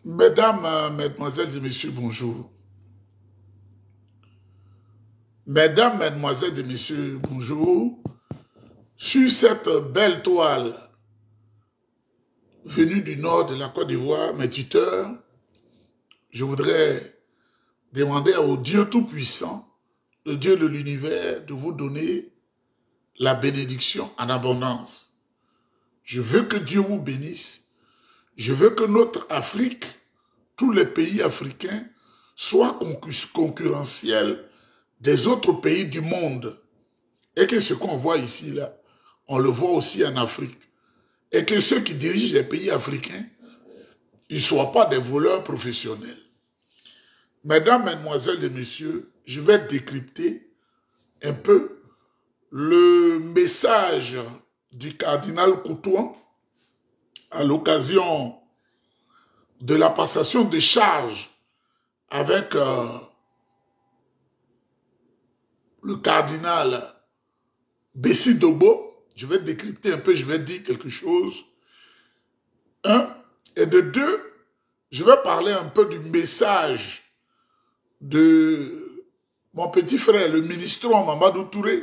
Mesdames, Mesdemoiselles et Messieurs, bonjour. Mesdames, Mesdemoiselles et Messieurs, bonjour. Sur cette belle toile venue du nord de la Côte d'Ivoire, mes tuteurs, je voudrais demander au Dieu Tout-Puissant, le Dieu de l'univers, de vous donner la bénédiction en abondance. Je veux que Dieu vous bénisse. Je veux que notre Afrique, tous les pays africains, soient concurrentiels des autres pays du monde. Et que ce qu'on voit ici, là, on le voit aussi en Afrique. Et que ceux qui dirigent les pays africains, ils ne soient pas des voleurs professionnels. Mesdames, Mesdemoiselles et Messieurs, je vais décrypter un peu le message du cardinal Coutouan à l'occasion de la passation de charges avec le cardinal Bessi Dobo. Je vais décrypter un peu, je vais dire quelque chose. Un. Et de deux, je vais parler un peu du message de mon petit frère, le ministron Mamadou Touré,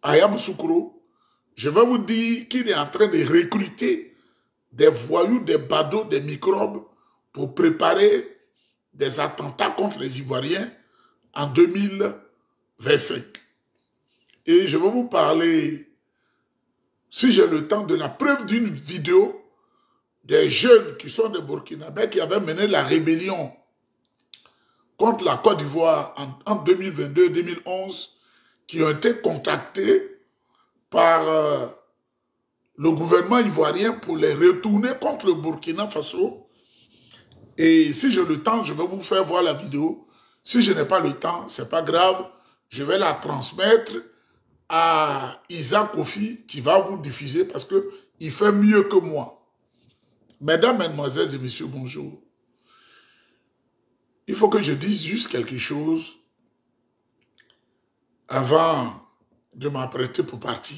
à Yamoussoukro. Je vais vous dire qu'il est en train de recruter des voyous, des badauds, des microbes pour préparer des attentats contre les Ivoiriens en 2025. Et je vais vous parler, si j'ai le temps, de la preuve d'une vidéo des jeunes qui sont des Burkinabés qui avaient mené la rébellion contre la Côte d'Ivoire en 2022-2011, qui ont été contactés par le gouvernement ivoirien pour les retourner contre le Burkina Faso. Et si j'ai le temps, je vais vous faire voir la vidéo. Si je n'ai pas le temps, ce n'est pas grave. Je vais la transmettre à Isaac Kofi qui va vous diffuser parce qu'il fait mieux que moi. Mesdames, Mesdemoiselles et Messieurs, bonjour. Il faut que je dise juste quelque chose avant de m'apprêter pour partir.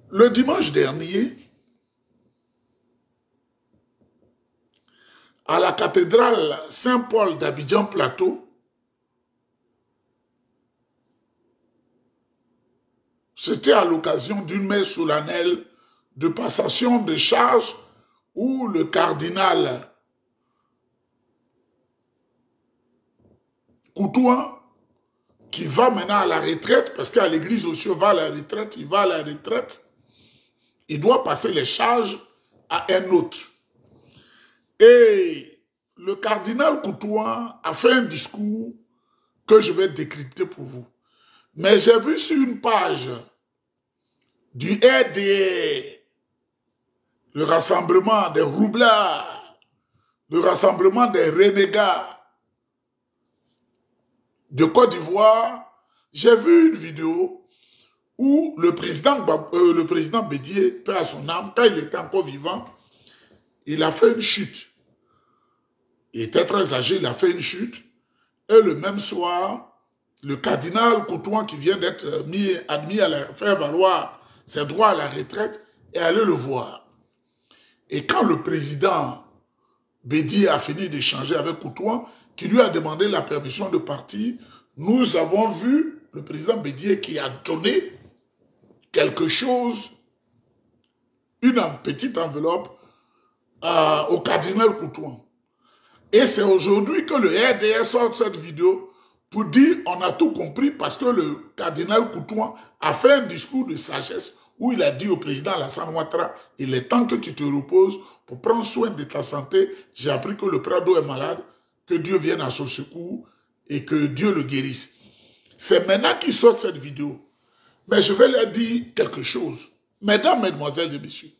Le dimanche dernier, à la cathédrale Saint-Paul d'Abidjan-Plateau, c'était à l'occasion d'une messe solennelle de passation de charges où le cardinal Coutouan, qui va maintenant à la retraite, parce qu'à l'église aussi, va à la retraite, il va à la retraite, il doit passer les charges à un autre. Et le cardinal Coutouan a fait un discours que je vais décrypter pour vous. Mais j'ai vu sur une page du RDR, le rassemblement des roublards, le rassemblement des renégats de Côte d'Ivoire, j'ai vu une vidéo où le président Bédié, paix à son âme, quand il était encore vivant, il a fait une chute. Il était très âgé, il a fait une chute. Et le même soir, le cardinal Coutouan, qui vient d'être admis à faire valoir ses droits à la retraite, est allé le voir. Et quand le président Bédié a fini d'échanger avec Coutouan, qui lui a demandé la permission de partir, nous avons vu le président Bédié qui a donné quelque chose, une petite enveloppe au cardinal Coutouan. Et c'est aujourd'hui que le RDR sort cette vidéo pour dire on a tout compris parce que le cardinal Coutouan a fait un discours de sagesse où il a dit au président Alassane Ouattara, il est temps que tu te reposes pour prendre soin de ta santé. J'ai appris que le Prado est malade, que Dieu vienne à son secours et que Dieu le guérisse. C'est maintenant qu'il sort cette vidéo. Mais je vais leur dire quelque chose. Mesdames, Mesdemoiselles et Messieurs,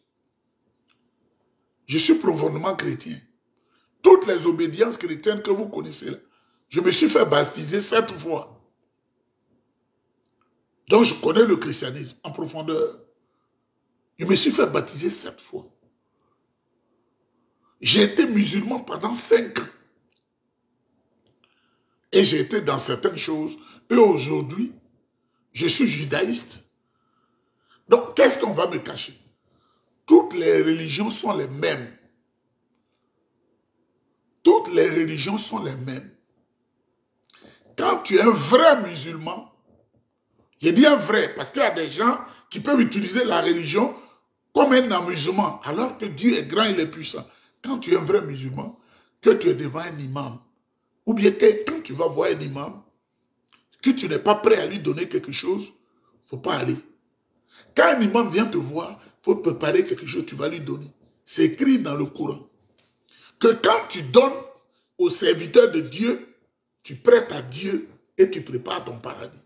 je suis profondément chrétien. Toutes les obédiences chrétiennes que vous connaissez là, je me suis fait baptiser 7 fois. Donc je connais le christianisme en profondeur. Je me suis fait baptiser 7 fois. J'ai été musulman pendant 5 ans. Et j'ai été dans certaines choses. Et aujourd'hui, je suis judaïste. Donc, qu'est-ce qu'on va me cacher? toutes les religions sont les mêmes. Toutes les religions sont les mêmes. Quand tu es un vrai musulman, j'ai dit un vrai, parce qu'il y a des gens qui peuvent utiliser la religion comme un amusement, alors que Dieu est grand, il est puissant. Quand tu es un vrai musulman, que tu es devant un imam, ou bien que quand tu vas voir un imam, que tu n'es pas prêt à lui donner quelque chose, il ne faut pas aller. Quand un imam vient te voir, il faut préparer quelque chose, tu vas lui donner. C'est écrit dans le Coran. Que quand tu donnes au serviteur de Dieu, tu prêtes à Dieu et tu prépares ton paradis.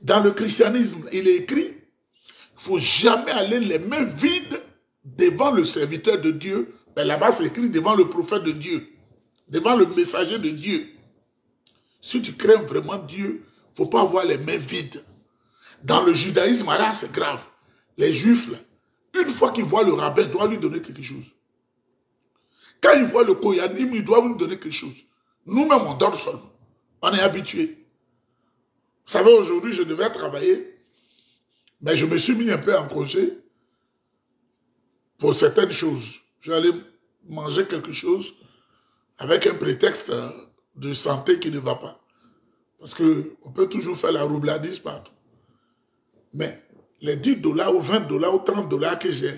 Dans le christianisme, il est écrit, il ne faut jamais aller les mains vides devant le serviteur de Dieu. Mais là-bas, c'est écrit devant le prophète de Dieu, devant le messager de Dieu. Si tu crains vraiment Dieu, il ne faut pas avoir les mains vides. Dans le judaïsme, là, c'est grave. Les juifs, là, une fois qu'ils voient le rabbin, ils doivent lui donner quelque chose. Quand ils voient le koyanim, ils doivent lui donner quelque chose. Nous-mêmes, on donne seulement. On est habitués. Vous savez, aujourd'hui, je devais travailler, mais je me suis mis un peu en congé pour certaines choses. Je vais aller manger quelque chose avec un prétexte de santé qui ne va pas. Parce qu'on peut toujours faire la roubladise partout. Mais les 10 $ ou 20 $ ou 30 $ que j'ai,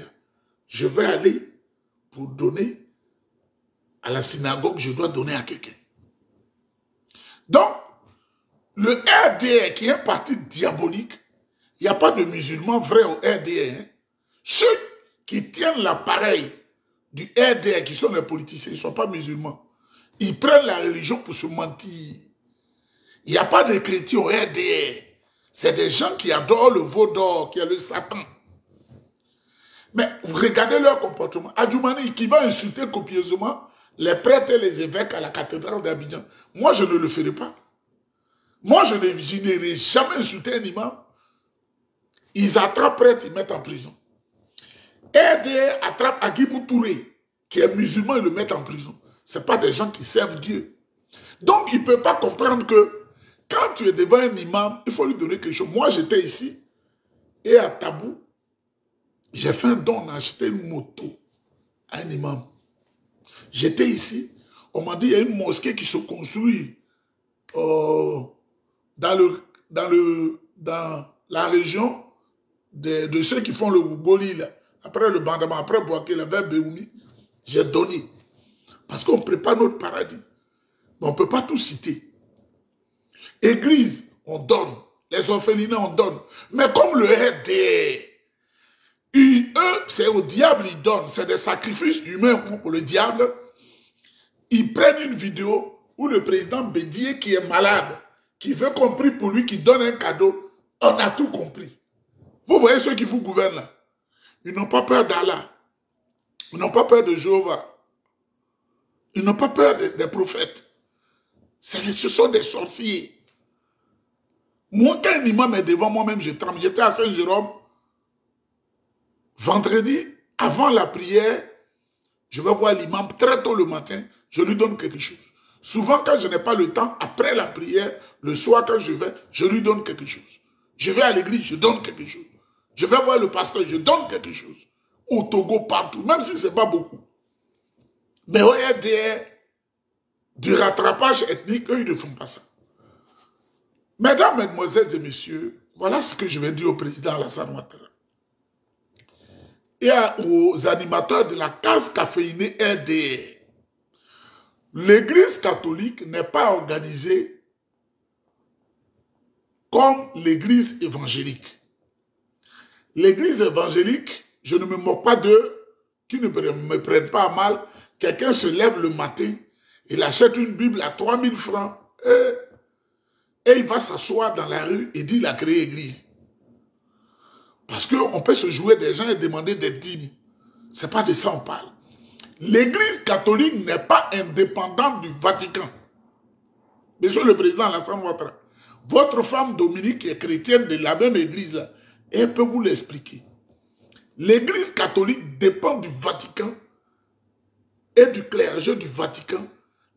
je vais aller pour donner à la synagogue, je dois donner à quelqu'un. Donc, le RDR, qui est un parti diabolique, il n'y a pas de musulmans vrais au RDR. Hein. Ceux qui tiennent l'appareil du RDR, qui sont les politiciens, ils ne sont pas musulmans. Ils prennent la religion pour se mentir. Il n'y a pas de chrétiens au RDR. C'est des gens qui adorent le veau d'or, qui est le Satan. Mais vous regardez leur comportement. Adjoumani, qui va insulter copieusement les prêtres et les évêques à la cathédrale d'Abidjan. Moi, je ne le ferai pas. Moi, je n'irai jamais insulter un imam. Ils attrapent prêtres, ils mettent en prison. RDR attrape Agibou Touré, qui est musulman, ils le mettent en prison. Ce n'est pas des gens qui servent Dieu. Donc, il ne peut pas comprendre que quand tu es devant un imam, il faut lui donner quelque chose. Moi, j'étais ici, et à Tabou, j'ai fait un don, on a acheté une moto à un imam. J'étais ici, on m'a dit, il y a une mosquée qui se construit dans la région de ceux qui font le Gougoli, là. Après le Bandama, après Boaké, vers Béoumi, j'ai donné. Parce qu'on prépare notre paradis. Mais on ne peut pas tout citer. Église, on donne. Les orphelinats, on donne. Mais comme le RDR, eux, c'est au diable, ils donnent. C'est des sacrifices humains pour le diable. Ils prennent une vidéo où le président Bédié, qui est malade, qui veut qu'on prie pour lui, qui donne un cadeau, on a tout compris. Vous voyez ceux qui vous gouvernent là. Ils n'ont pas peur d'Allah. Ils n'ont pas peur de Jéhovah. Ils n'ont pas peur des prophètes. Ce sont des sorciers. Moi, quand un imam est devant moi-même, je tremble. J'étais à Saint-Jérôme. Vendredi, avant la prière, je vais voir l'imam très tôt le matin. Je lui donne quelque chose. Souvent, quand je n'ai pas le temps, après la prière, le soir quand je vais, je lui donne quelque chose. Je vais à l'église, je donne quelque chose. Je vais voir le pasteur, je donne quelque chose. Au Togo, partout, même si ce n'est pas beaucoup. Mais au RDR, du rattrapage ethnique, eux, ils ne font pas ça. Mesdames, mesdemoiselles et messieurs, voilà ce que je vais dire au président Alassane Ouattara. Et aux animateurs de la case caféinée RDR. L'église catholique n'est pas organisée comme l'église évangélique. L'église évangélique, je ne me moque pas d'eux, qui ne me prennent pas à mal. Quelqu'un se lève le matin, il achète une Bible à 3000 francs et il va s'asseoir dans la rue et dit il a créé église. Parce qu'on peut se jouer des gens et demander des dîmes. Ce n'est pas de ça qu'on parle. L'église catholique n'est pas indépendante du Vatican. Monsieur le président Alassane Ouattara, votre femme Dominique est chrétienne de la même église là. Et elle peut vous l'expliquer. L'église catholique dépend du Vatican et du clergé du Vatican.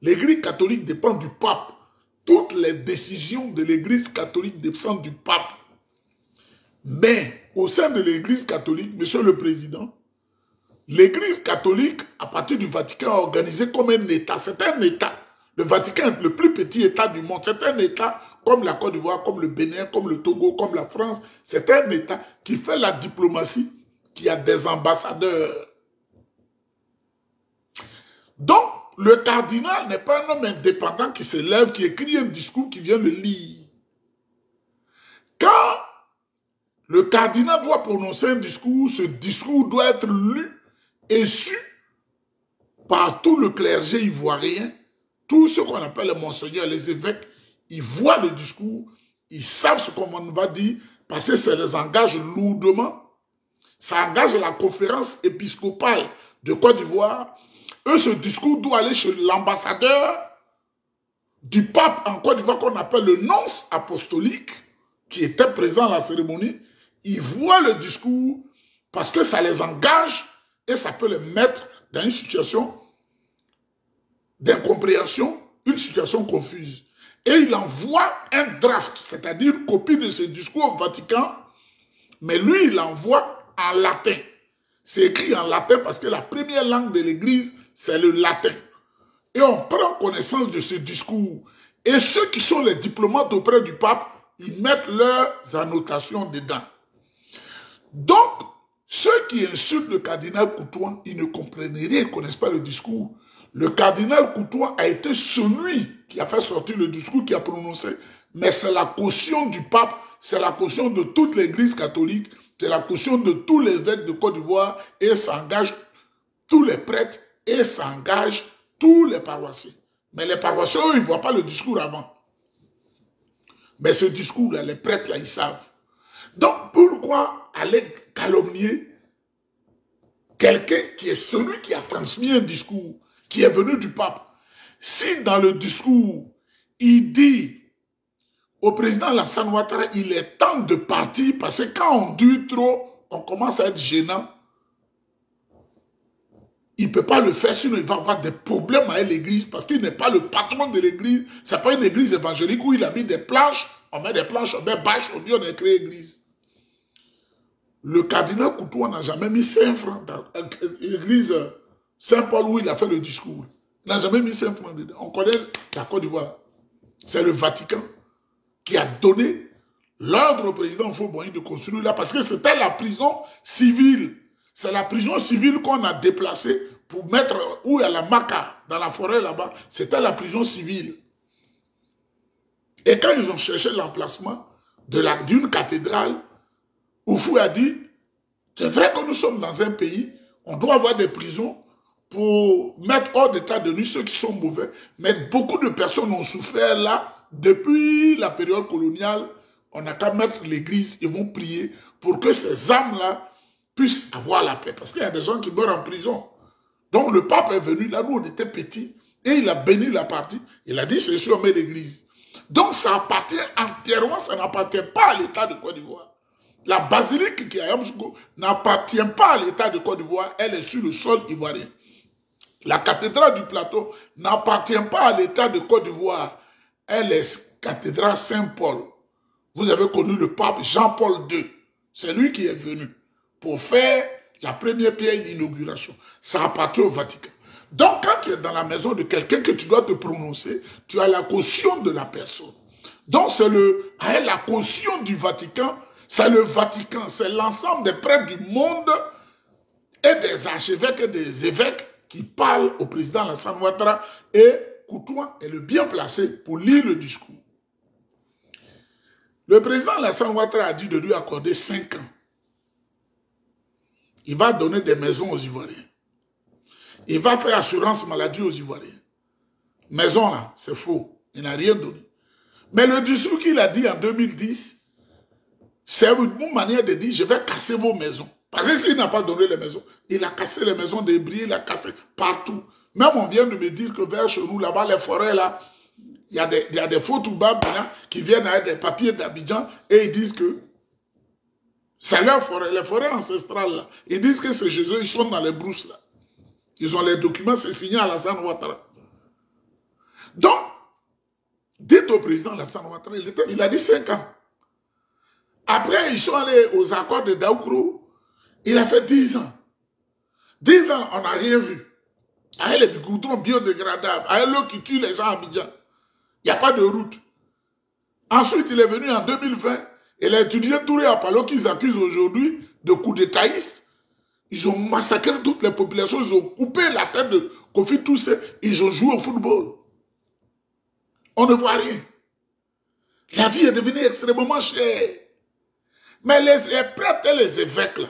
L'église catholique dépend du pape. Toutes les décisions de l'église catholique dépendent du pape. Mais au sein de l'Église catholique, Monsieur le Président, l'Église catholique, à partir du Vatican, est organisée comme un État. C'est un État. Le Vatican est le plus petit État du monde. C'est un État comme la Côte d'Ivoire, comme le Bénin, comme le Togo, comme la France. C'est un État qui fait la diplomatie, qui a des ambassadeurs. Donc, le cardinal n'est pas un homme indépendant qui se lève, qui écrit un discours, qui vient le lire. Quand le cardinal doit prononcer un discours, ce discours doit être lu et su par tout le clergé ivoirien, tous ceux qu'on appelle les monseigneurs, les évêques. Ils voient le discours, ils savent ce qu'on va dire, parce que ça les engage lourdement. Ça engage la conférence épiscopale de Côte d'Ivoire. Eux, ce discours doit aller chez l'ambassadeur du pape en Côte d'Ivoire qu'on appelle le nonce apostolique, qui était présent à la cérémonie. Ils voient le discours parce que ça les engage et ça peut les mettre dans une situation d'incompréhension, une situation confuse. Et il envoie un draft, c'est-à-dire une copie de ce discours au Vatican, mais lui, il l'envoie en latin. C'est écrit en latin parce que la première langue de l'Église, c'est le latin. Et on prend connaissance de ce discours. Et ceux qui sont les diplomates auprès du pape, ils mettent leurs annotations dedans. Donc, ceux qui insultent le cardinal Courtois, ils ne comprennent rien, ils ne connaissent pas le discours. Le cardinal Courtois a été celui qui a fait sortir le discours, qui a prononcé. Mais c'est la caution du pape, c'est la caution de toute l'Église catholique, c'est la caution de tous les évêques de Côte d'Ivoire, et ça engage tous les prêtres, et ça engage tous les paroissiens. Mais les paroissiens, eux, ils ne voient pas le discours avant. Mais ce discours-là, les prêtres, là, ils savent. Donc, pourquoi aller calomnier quelqu'un qui est celui qui a transmis un discours, qui est venu du pape? Si dans le discours, il dit au président Alassane Ouattara, il est temps de partir parce que quand on dure trop, on commence à être gênant. Il ne peut pas le faire, sinon il va avoir des problèmes avec l'église parce qu'il n'est pas le patron de l'église. Ce n'est pas une église évangélique où il a mis des planches, on met des planches, on met bâche, on dit on a créé l'église. Le cardinal Courtois n'a jamais mis 5 francs dans l'église Saint-Paul où il a fait le discours. Il n'a jamais mis 5 francs dedans. On connaît la Côte d'Ivoire. C'est le Vatican qui a donné l'ordre au président Faure-Boigny de construire là parce que c'était la prison civile. C'est la prison civile qu'on a déplacée pour mettre où il y a la Maca, dans la forêt là-bas. C'était la prison civile. Et quand ils ont cherché l'emplacement d'une cathédrale, Oufou a dit, c'est vrai que nous sommes dans un pays, on doit avoir des prisons pour mettre hors d'état de nuit ceux qui sont mauvais. Mais beaucoup de personnes ont souffert là. Depuis la période coloniale, on n'a qu'à mettre l'église, ils vont prier pour que ces âmes-là puissent avoir la paix. Parce qu'il y a des gens qui meurent en prison. Donc le pape est venu, là où on était petits, et il a béni la partie. Il a dit, c'est sûr, on met l'église. Donc ça appartient entièrement, ça n'appartient pas à l'État de Côte d'Ivoire. La basilique qui est à Yamoussoukro n'appartient pas à l'État de Côte d'Ivoire, elle est sur le sol ivoirien. La cathédrale du plateau n'appartient pas à l'État de Côte d'Ivoire, elle est cathédrale Saint-Paul. Vous avez connu le pape Jean-Paul II. C'est lui qui est venu pour faire la première pierre d'inauguration. Ça appartient au Vatican. Donc, quand tu es dans la maison de quelqu'un que tu dois te prononcer, tu as la caution de la personne. Donc, c'est la caution du Vatican, c'est le Vatican, c'est l'ensemble des prêtres du monde et des archevêques et des évêques qui parlent au président Alassane Ouattara, et Courtois est le bien placé pour lire le discours. Le président Alassane Ouattara a dit de lui accorder 5 ans. Il va donner des maisons aux Ivoiriens. Il va faire assurance maladie aux Ivoiriens. Maison là, c'est faux. Il n'a rien donné. Mais le discours qu'il a dit en 2010, c'est une manière de dire, je vais casser vos maisons. Parce que s'il n'a pas donné les maisons, il a cassé les maisons des Brie, il a cassé partout. Même on vient de me dire que vers chez nous, là-bas, les forêts, là, il y a des faux toubabs qui viennent avec des papiers d'Abidjan et ils disent que c'est leur forêt, les forêts ancestrales, là. Ils disent que c'est Jésus, ils sont dans les brousses, là. Ils ont les documents, c'est signé à Alassane Ouattara. Donc, dites au président Alassane Ouattara, il a dit 5 ans. Après, ils sont allés aux accords de Daoukro. Il a fait 10 ans. 10 ans, on n'a rien vu. Avec les goudrons biodégradables, avec l'eau qui tue les gens à Abidjan. Il n'y a pas de route. Ensuite, il est venu en 2020. Et les étudiants Touré à Palo qu'ils accusent aujourd'hui de coups d'étaïstes. Ils ont massacré toutes les populations. Ils ont coupé la tête de Kofi Toussé. Ils ont joué au football. On ne voit rien. La vie est devenue extrêmement chère. Mais les prêtres et les évêques, là,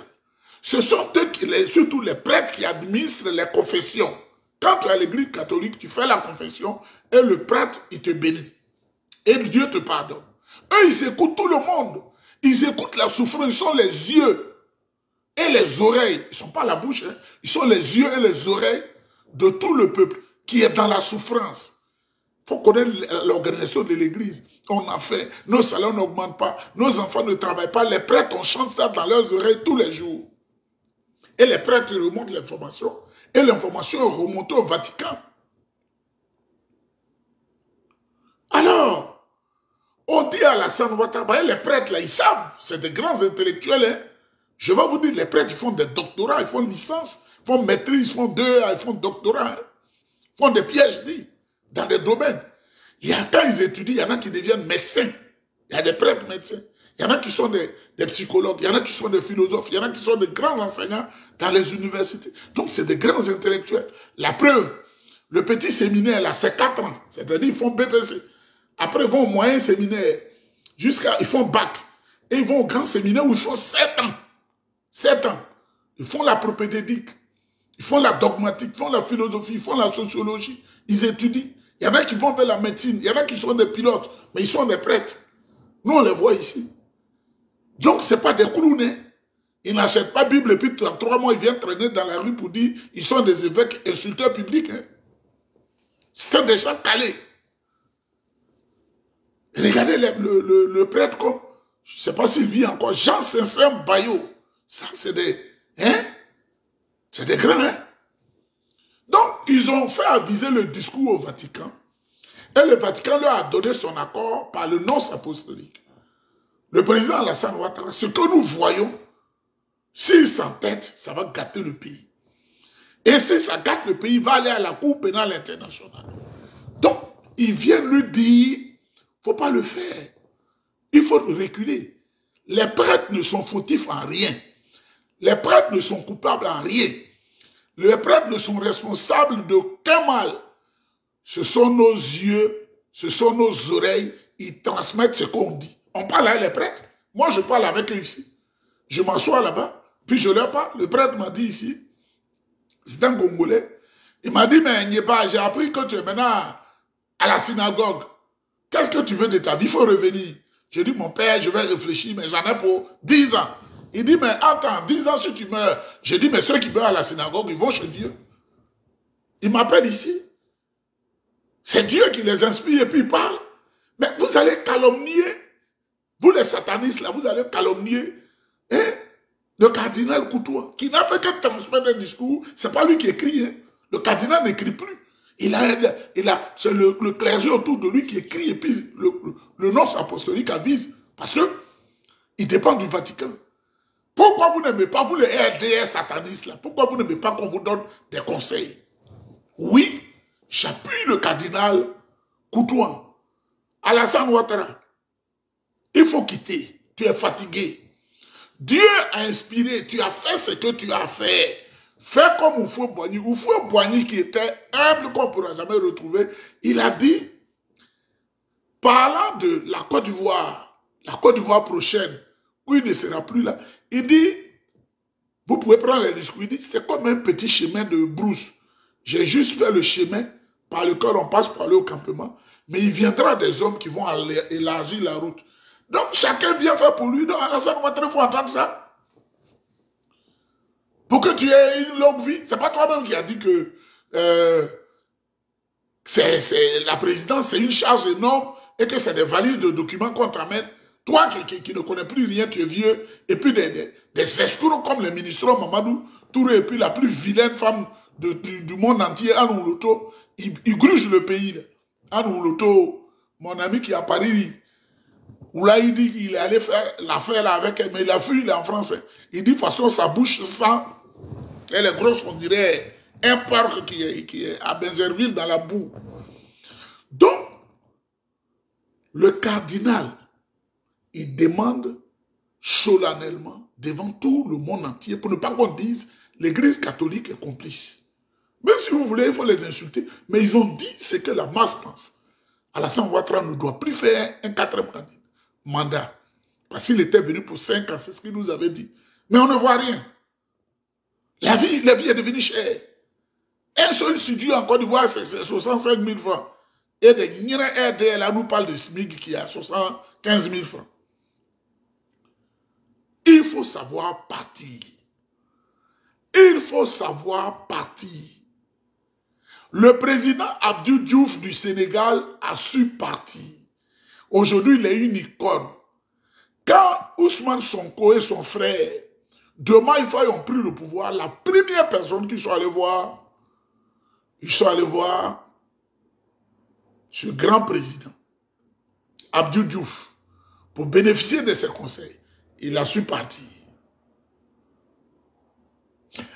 ce sont eux surtout les prêtres qui administrent les confessions. Quand tu es à l'église catholique, tu fais la confession et le prêtre, il te bénit. Et Dieu te pardonne. Eux, ils écoutent tout le monde. Ils écoutent la souffrance. Ils sont les yeux et les oreilles. Ils ne sont pas la bouche. Hein. Ils sont les yeux et les oreilles de tout le peuple qui est dans la souffrance. Il faut connaître l'organisation de l'église. On a fait, nos salaires n'augmentent pas, nos enfants ne travaillent pas. Les prêtres, on chante ça dans leurs oreilles tous les jours. Et les prêtres remontent l'information. Et l'information est remontée au Vatican. Alors, on dit à la Sainte Ouattara, les prêtres là, ils savent, c'est des grands intellectuels. Hein. Je vais vous dire, les prêtres, ils font des doctorats, ils font une licence, ils font maîtrise, ils font ils font doctorat. Hein. Ils font des PhD dans des domaines. Il y a quand ils étudient, il y en a qui deviennent médecins. Il y a des prêtres médecins. Il y en a qui sont des psychologues, il y en a qui sont des philosophes, il y en a qui sont des grands enseignants dans les universités. Donc, c'est des grands intellectuels. La preuve, le petit séminaire, là, c'est 4 ans. C'est-à-dire, ils font BPC. Après, ils vont au moyen séminaire. Ils font bac. Et ils vont au grand séminaire où ils font 7 ans. 7 ans. Ils font la propédétique. Ils font la dogmatique. Ils font la philosophie. Ils font la sociologie. Ils étudient. Il y en a qui vont vers la médecine. Il y en a qui sont des pilotes. Mais ils sont des prêtres. Nous, on les voit ici. Donc, ce n'est pas des clowns. Hein. Ils n'achètent pas Bible et puis 3 mois, ils viennent traîner dans la rue pour dire ils sont des évêques insulteurs publics. Hein. C'est des gens calés. Regardez le prêtre comme, je ne sais pas s'il vit encore, Jean Sincère Bayo. Ça, c'est des, hein? C'est des grands, hein? Donc, ils ont fait aviser le discours au Vatican. Et le Vatican leur a donné son accord par le nonce apostolique. Le président Alassane Ouattara, ce que nous voyons, s'il s'entête, ça va gâter le pays. Et si ça gâte le pays, il va aller à la Cour pénale internationale. Donc, ils viennent lui dire, il ne faut pas le faire. Il faut reculer. Les prêtres ne sont fautifs en rien. Les prêtres ne sont coupables en rien. Les prêtres ne sont responsables d'aucun mal. Ce sont nos yeux, ce sont nos oreilles, ils transmettent ce qu'on dit. On parle avec les prêtres. Moi, je parle avec eux ici. Je m'assois là-bas, puis je leur parle. Le prêtre m'a dit ici, c'est un Congolais. Il m'a dit, mais Nyeba, j'ai appris que tu es maintenant à la synagogue. Qu'est-ce que tu veux de ta vie? Il faut revenir. J'ai dit, mon père, je vais réfléchir, mais j'en ai pour 10 ans. Il dit, mais attends, 10 ans si tu meurs. J'ai dit, mais ceux qui meurent à la synagogue, ils vont chez Dieu. Il m'appelle ici. C'est Dieu qui les inspire et puis il parle. Mais vous allez calomnier, vous les satanistes là, vous allez calomnier hein, le cardinal Coutoua, qui n'a fait que transmettre un discours. C'est pas lui qui écrit. Hein. Le cardinal n'écrit plus. C'est le clergé autour de lui qui écrit et puis le nonce apostolique avise. Parce que il dépend du Vatican. Pourquoi vous n'aimez pas, vous les RDS satanistes là, pourquoi vous n'aimez pas qu'on vous donne des conseils? Oui, j'appuie le cardinal Coutoua. Alassane Ouattara, il faut quitter. Tu es fatigué. Dieu a inspiré, tu as fait ce que tu as fait. Fais comme Oufou Boigny. Oufou Boigny qui était humble qu'on ne pourra jamais retrouver. Il a dit, parlant de la Côte d'Ivoire prochaine, où il ne sera plus là, il dit, vous pouvez prendre les discours, il dit, c'est comme un petit chemin de brousse. J'ai juste fait le chemin par lequel on passe pour aller au campement, mais il viendra des hommes qui vont élargir la route. Donc chacun vient faire pour lui. Donc Alassane Ouattara, il faut entendre ça. Pour que tu aies une longue vie. C'est pas toi-même qui a dit que la présidence, c'est une charge énorme et que c'est des valises de documents qu'on t'amène. Toi qui ne connais plus rien, tu es vieux, et puis des escrocs comme le ministre Mamadou Touré, et puis la plus vilaine femme du monde entier, Anne Ouloto, il gruge le pays. Anne Ouloto, mon ami qui est à Paris, Où là, il dit qu'il allait faire l'affaire là avec elle, mais il a fui, il est en français. Il dit, de toute façon, sa bouche sent, elle est grosse, on dirait un parc qui est à Benjerville dans la boue. Donc, le cardinal, il demande solennellement devant tout le monde entier, pour ne pas qu'on dise l'Église catholique est complice. Même si vous voulez, il faut les insulter, mais ils ont dit ce que la masse pense. Alassane Ouattara ne doit plus faire un 4e mandat. Parce qu'il était venu pour 5 ans, c'est ce qu'il nous avait dit. Mais on ne voit rien. La vie est devenue chère. Un seul studio en Côte d'Ivoire, c'est 65 000 francs. Et des RDL, là, nous parle de SMIC qui a 75 000 francs. Il faut savoir partir. Il faut savoir partir. Le président Abdou Diouf du Sénégal a su partir. Aujourd'hui, il est une icône. Quand Ousmane Sonko et son frère, demain, ils ont pris le pouvoir, la première personne qu'ils sont allés voir, ils sont allés voir ce grand président, Abdou Diouf, pour bénéficier de ses conseils. Il a su partir.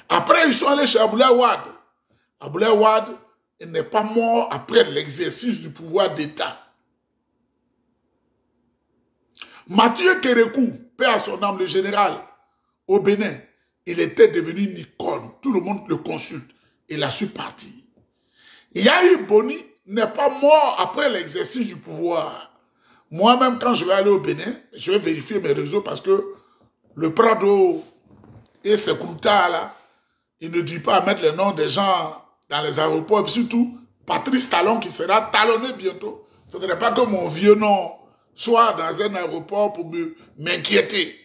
Après, ils sont allés chez Abdoulaye Wade. Abdoulaye Wade n'est pas mort après l'exercice du pouvoir d'État. Mathieu Kérékou, paix à son âme, le général, au Bénin, il était devenu une icône. Tout le monde le consulte. Il a su partir. Yahi Boni n'est pas mort après l'exercice du pouvoir. Moi-même, quand je vais aller au Bénin, je vais vérifier mes réseaux parce que le Prado et ses Kouta, là, il ne dit pas à mettre les noms des gens dans les aéroports. Et surtout, Patrice Talon qui sera talonné bientôt. Il ne faudrait pas que mon vieux nom soit dans un aéroport pour m'inquiéter.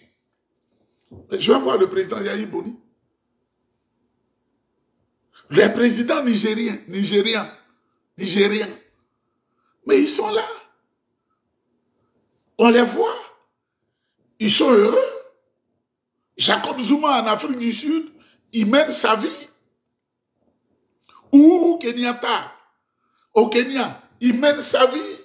Je vais voir le président Yahi Boni. Les présidents nigériens. Mais ils sont là. On les voit. Ils sont heureux. Jacob Zuma en Afrique du Sud, il mène sa vie. Uhuru Kenyatta, au Kenya, il mène sa vie.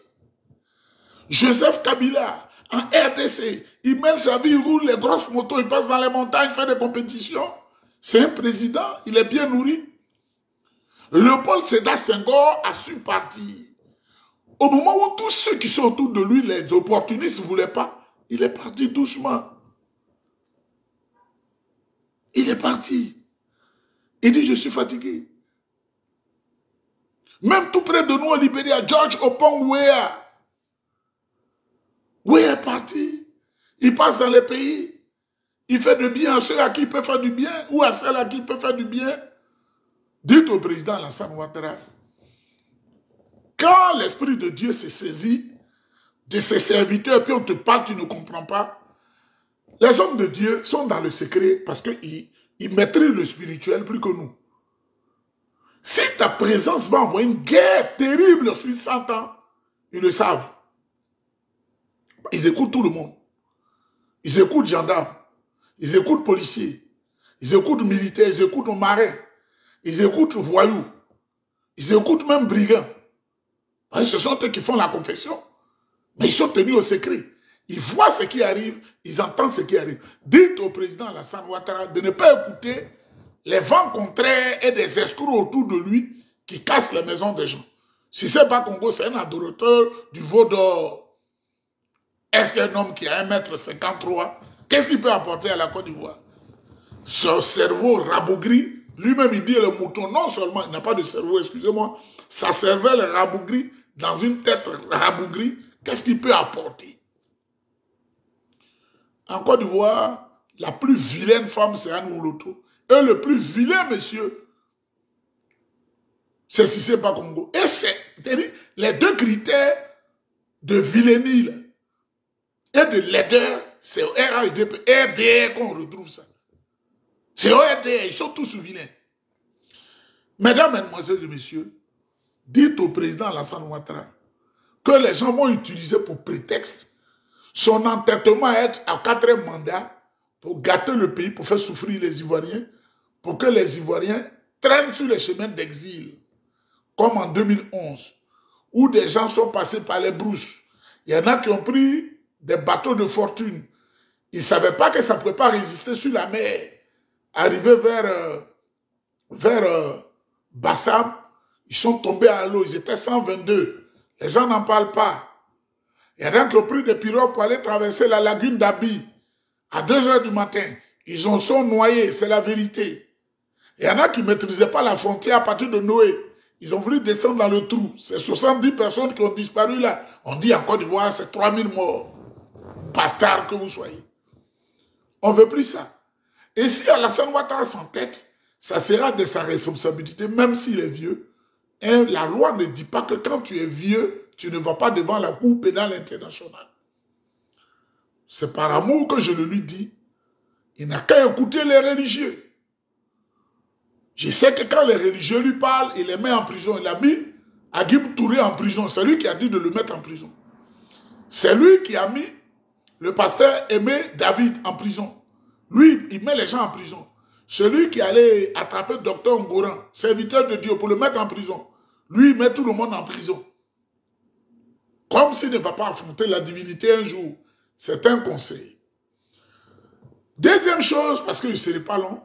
Joseph Kabila, en RDC, il mène sa vie, il roule les grosses motos, il passe dans les montagnes, il fait des compétitions. C'est un président, il est bien nourri. Léopold Sédar Senghor a su partir. Au moment où tous ceux qui sont autour de lui, les opportunistes ne voulaient pas, il est parti doucement. Il est parti. Il dit, je suis fatigué. Même tout près de nous au Libéria, George Oppong Weah. Weah est parti. Il passe dans les pays. Il fait du bien à ceux à qui il peut faire du bien ou à celles à qui il peut faire du bien. Dites au président Alassane Ouattara, quand l'Esprit de Dieu se saisit de ses serviteurs, puis on te parle, tu ne comprends pas, les hommes de Dieu sont dans le secret parce qu'ils maîtrisent le spirituel plus que nous. Si ta présence va envoyer une guerre terrible sur 100 ans, ils le savent. Ils écoutent tout le monde. Ils écoutent gendarmes. Ils écoutent policiers. Ils écoutent militaires. Ils écoutent marins. Ils écoutent voyous. Ils écoutent même brigands. Ce sont eux qui font la confession. Mais ils sont tenus au secret. Ils voient ce qui arrive. Ils entendent ce qui arrive. Dites au président Alassane Ouattara de ne pas écouter les vents contraires et des escrocs autour de lui qui cassent les maisons des gens. Si ce n'est pas Congo, c'est un adorateur du veau d'or. Est-ce qu'un homme qui a 1,53 m, qu'est-ce qu'il peut apporter à la Côte d'Ivoire? Son cerveau rabougri, lui-même il dit le mouton, non seulement il n'a pas de cerveau, excusez-moi, sa cervelle rabougrie dans une tête rabougrie, qu'est-ce qu'il peut apporter? En Côte d'Ivoire, la plus vilaine femme, c'est Anne Ouloto. Et le plus vilain monsieur, c'est Cissé Ba Congo. Et c'est les deux critères de vilainie et de laideur, c'est au RDR qu'on retrouve ça. C'est au RDR, ils sont tous vilains. Mesdames, Mesdemoiselles et Messieurs, dites au président Alassane Ouattara que les gens vont utiliser pour prétexte son entêtement à être à 4e mandat pour gâter le pays, pour faire souffrir les Ivoiriens, pour que les Ivoiriens traînent sur les chemins d'exil, comme en 2011, où des gens sont passés par les brousses. Il y en a qui ont pris des bateaux de fortune. Ils ne savaient pas que ça ne pouvait pas résister sur la mer. Arrivé vers Bassam, ils sont tombés à l'eau. Ils étaient 122. Les gens n'en parlent pas. Il y en a qui ont pris des pirogues pour aller traverser la lagune d'Abi à 2 heures du matin. Ils en sont noyés, c'est la vérité. Il y en a qui ne maîtrisaient pas la frontière à partir de Noé. Ils ont voulu descendre dans le trou. C'est 70 personnes qui ont disparu là. On dit en Côte d'Ivoire, c'est 3000 morts. Bâtard que vous soyez. On ne veut plus ça. Et si Alassane Ouattara s'entête, ça sera de sa responsabilité, même s'il est vieux. Et la loi ne dit pas que quand tu es vieux, tu ne vas pas devant la Cour pénale internationale. C'est par amour que je le lui dis. Il n'a qu'à écouter les religieux. Je sais que quand les religieux lui parlent, il les met en prison. Il a mis Agib Touré en prison. C'est lui qui a dit de le mettre en prison. C'est lui qui a mis le pasteur Aimé David en prison. Lui, il met les gens en prison. C'est lui qui allait attraper Docteur Ngoran, serviteur de Dieu, pour le mettre en prison. Lui, il met tout le monde en prison. Comme s'il ne va pas affronter la divinité un jour. C'est un conseil. Deuxième chose, parce que je ne serai pas long,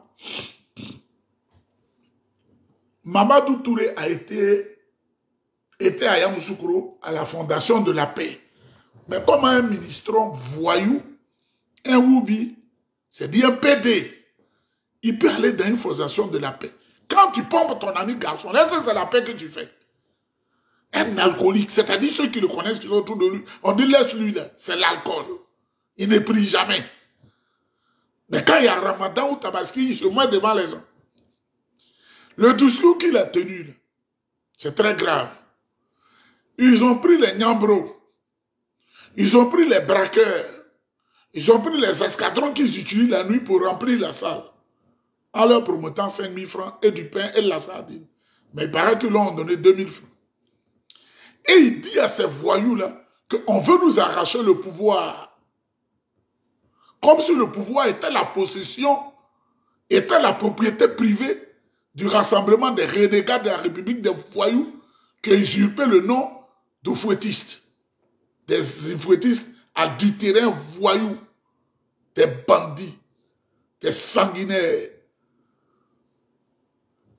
Mamadou Touré a été à Yamoussoukro à la fondation de la paix. Mais comme un ministron voyou, un Woubi, c'est-à-dire un PD, il peut aller dans une fondation de la paix. Quand tu pompes ton ami garçon, là, c'est la paix que tu fais. Un alcoolique, c'est-à-dire ceux qui le connaissent, qui sont autour de lui, on dit laisse-lui là, c'est l'alcool. Il ne prie jamais. Mais quand il y a Ramadan ou Tabaski, il se met devant les gens. Le discours qu'il a tenu, c'est très grave. Ils ont pris les Nyambros, ils ont pris les braqueurs, ils ont pris les escadrons qu'ils utilisent la nuit pour remplir la salle, en leur promettant 5 000 francs et du pain et de la sardine. Mais il paraît qu'ils leur ont donné 2 000 francs. Et il dit à ces voyous-là qu'on veut nous arracher le pouvoir. Comme si le pouvoir était la possession, était la propriété privée du rassemblement des renégats de la République des voyous qui usurpaient le nom de fouettistes. Des fouettistes adultérins voyous, des bandits, des sanguinaires.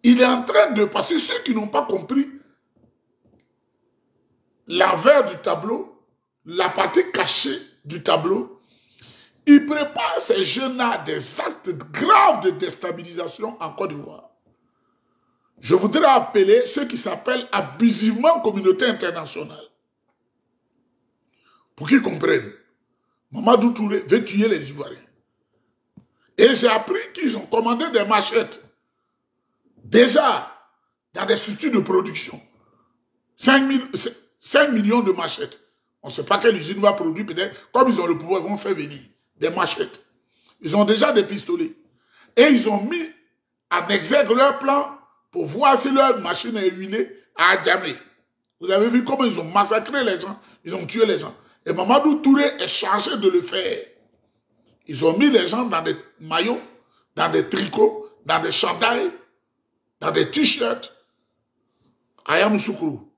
Il est en train de passer, ceux qui n'ont pas compris l'envers du tableau, la partie cachée du tableau, il prépare ces jeunes-là à des actes graves de déstabilisation en Côte d'Ivoire. Je voudrais appeler ceux qui s'appellent abusivement communauté internationale. Pour qu'ils comprennent. Mamadou Touré veut tuer les Ivoiriens. Et j'ai appris qu'ils ont commandé des machettes. Déjà, dans des structures de production. 5 millions de machettes. On ne sait pas quelle usine va produire, peut-être. Comme ils ont le pouvoir, ils vont faire venir des machettes. Ils ont déjà des pistolets. Et ils ont mis en exergue leur plan pour voir si leur machine est huilée à Adjamé. Vous avez vu comment ils ont massacré les gens, ils ont tué les gens. Et Mamadou Touré est chargé de le faire. Ils ont mis les gens dans des maillots, dans des tricots, dans des chandails, dans des t-shirts. à Yamoussoukro.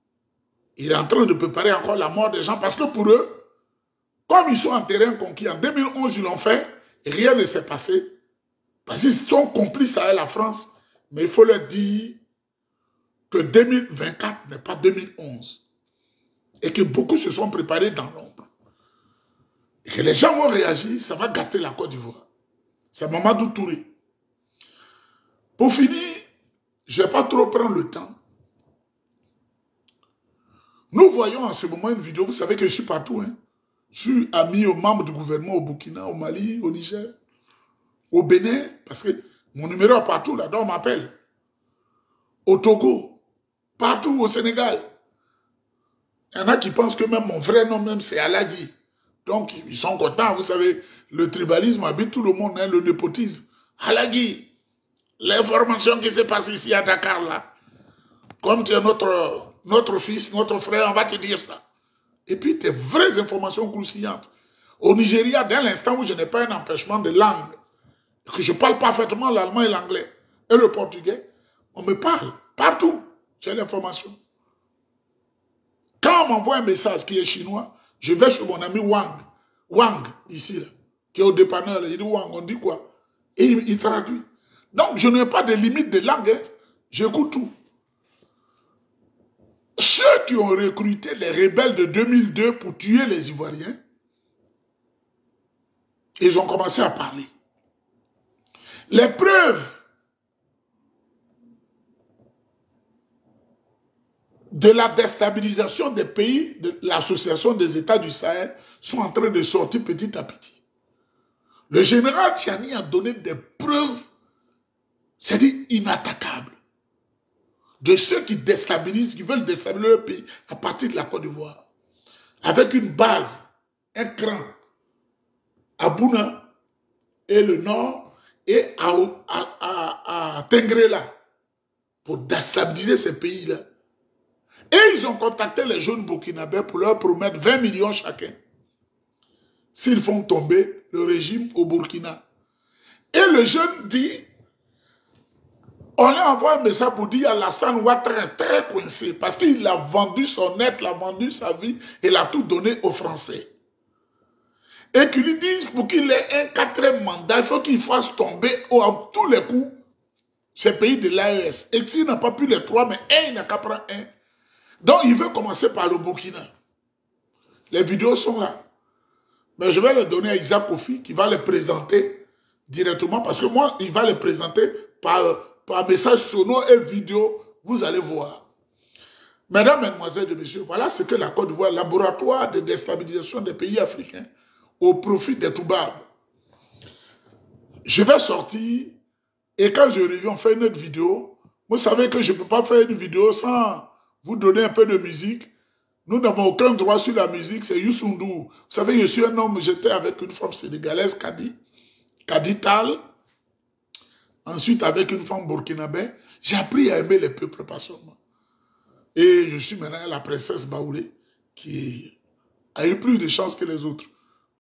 Il est en train de préparer encore la mort des gens parce que pour eux, comme ils sont en terrain conquis, en 2011 ils l'ont fait, et rien ne s'est passé. Parce qu'ils sont complices avec la France. Mais il faut leur dire que 2024 n'est pas 2011. Et que beaucoup se sont préparés dans l'ombre. Et que les gens vont réagir, ça va gâter la Côte d'Ivoire. C'est Mamadou Touré. Pour finir, je ne vais pas trop prendre le temps. Nous voyons en ce moment une vidéo, vous savez que je suis partout. Hein. Je suis ami aux membres du gouvernement au Burkina, au Mali, au Niger, au Bénin, parce que mon numéro est partout, là-dedans on m'appelle. Au Togo, partout au Sénégal. Il y en a qui pensent que même mon vrai nom, même c'est Alagi. Donc ils sont contents, vous savez, le tribalisme habite tout le monde, hein, le népotisme. Alagi, l'information qui s'est passée ici à Dakar, là, comme tu es notre fils, notre frère, on va te dire ça. Et puis tes vraies informations croustillantes. Au Nigeria, dès l'instant où je n'ai pas un empêchement de langue, que je parle parfaitement l'allemand et l'anglais, et le portugais, on me parle, partout, j'ai l'information. Quand on m'envoie un message qui est chinois, je vais chez mon ami Wang. Wang, ici, là, qui est au dépanneur, il dit Wang, on dit quoi? Et il traduit. Donc, je n'ai pas de limite de langue, hein. J'écoute tout. Ceux qui ont recruté les rebelles de 2002 pour tuer les Ivoiriens, ils ont commencé à parler. Les preuves de la déstabilisation des pays, de l'association des États du Sahel, sont en train de sortir petit à petit. Le général Tchiani a donné des preuves, c'est-à-dire inattaquables, de ceux qui déstabilisent, qui veulent déstabiliser le pays à partir de la Côte d'Ivoire, avec une base, un cran, à Bouna et le nord, et à Tengrela, pour déstabiliser ces pays-là. Et ils ont contacté les jeunes burkinabés pour leur promettre 20 millions chacun, s'ils font tomber le régime au Burkina. Et le jeune dit, on lui envoie un message pour dire Alassane Ouattara très coincé, parce qu'il a vendu son être, il a vendu sa vie, et il a tout donné aux Français. Et qu'ils lui disent, pour qu'il ait un 4e mandat, il faut qu'il fasse tomber à tous les coups ces pays de l'AES. Et s'il n'a pas pu les 3, mais il n'a qu'à prendre un. Donc il veut commencer par le Burkina. Les vidéos sont là. Mais je vais les donner à Isaac Kofi qui va les présenter directement, parce que moi, il va les présenter par message sonore et vidéo. Vous allez voir. Mesdames, Mesdemoiselles et Messieurs, voilà ce que la Côte d'Ivoire, laboratoire de déstabilisation des pays africains, au profit des Toubabs. Je vais sortir et quand je reviens, on fait une autre vidéo. Vous savez que je ne peux pas faire une vidéo sans vous donner un peu de musique. Nous n'avons aucun droit sur la musique, c'est Youssou N'Dour. Vous savez, je suis un homme, j'étais avec une femme sénégalaise, Kadi Tal. Ensuite, avec une femme burkinabé. J'ai appris à aimer les peuples passionnément. Et je suis maintenant la princesse Baoulé, qui a eu plus de chance que les autres.